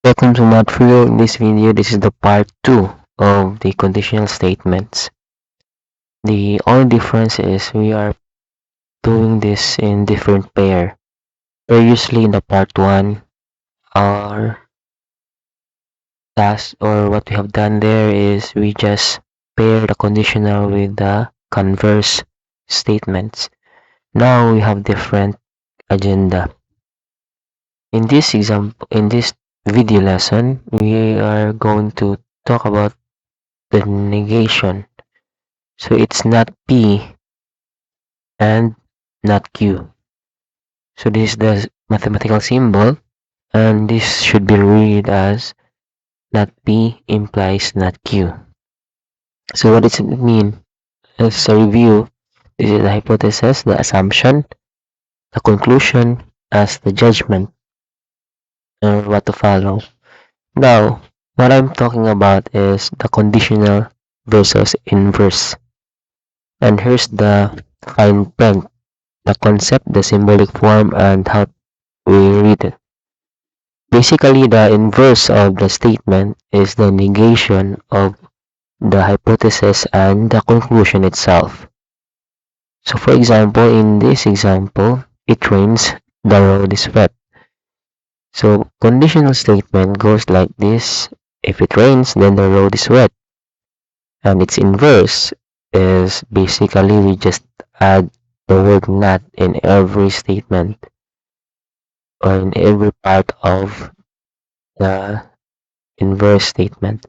Welcome to Mod Trio. In this video, this is the part 2 of the conditional statements. The only difference is we are doing this in different pair. Previously in the part 1, our task or what we have done there is we just pair the conditional with the converse statements. Now we have different agenda. In this video lesson, we are going to talk about the negation. So it's not P and not Q. So this is the mathematical symbol, and this should be read as not P implies not Q. So what does it mean? As a review, this is the hypothesis, the assumption, the conclusion as the judgment, and what to follow. Now, what I'm talking about is the conditional versus inverse. And here's the fine print, the concept, the symbolic form, and how we read it. Basically, the inverse of the statement is the negation of the hypothesis and the conclusion itself. So for example, in this example, it rains, the road is wet. So conditional statement goes like this: if it rains, then the road is wet. And its inverse is basically we just add the word not in every statement or in every part of the inverse statement.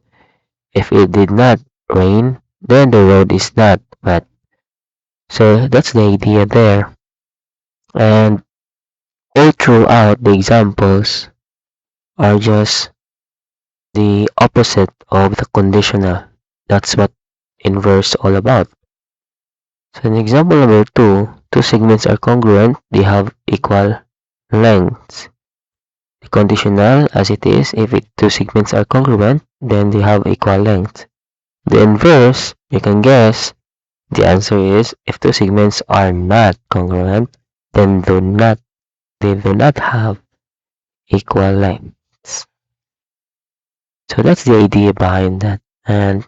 If it did not rain, then the road is not wet. So that's the idea there. And all throughout the examples are just the opposite of the conditional. That's what inverse all about. So in example number 2, two segments are congruent, they have equal lengths. The conditional as it is, if two segments are congruent, then they have equal length. The inverse, you can guess, the answer is if two segments are not congruent, then they do not have equal lengths. So that's the idea behind that. And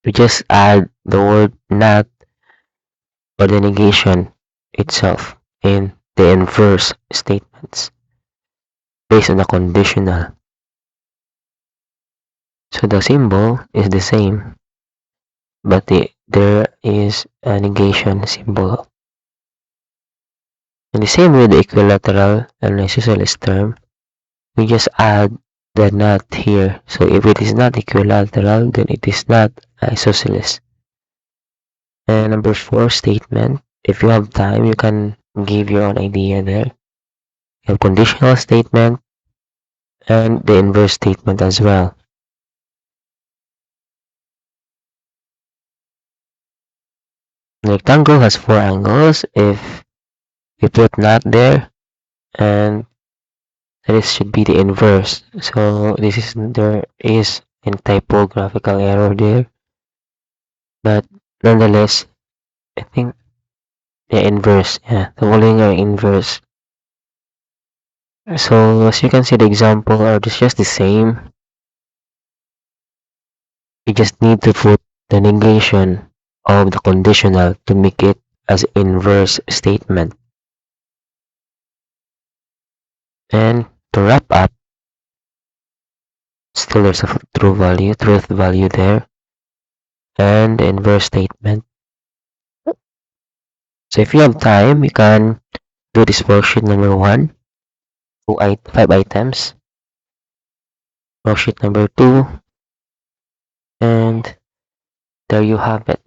we just add the word not or the negation itself in the inverse statements based on the conditional. So the symbol is the same, but there is a negation symbol. In the same way, the equilateral and isosceles term, we just add the not here. So if it is not equilateral, then it is not isosceles. And number 4 statement, if you have time, you can give your own idea there. You have conditional statement and the inverse statement as well. The rectangle has 4 angles. If we put not there, and this should be the inverse. So there is a typographical error there, but nonetheless, I think the inverse, the following are inverse. So as you can see, the example are just the same. You just need to put the negation of the conditional to make it as inverse statement. And to wrap up, still there's a truth value there, and the inverse statement. So if you have time, you can do this worksheet number 1, 5 items. Worksheet number 2, and there you have it.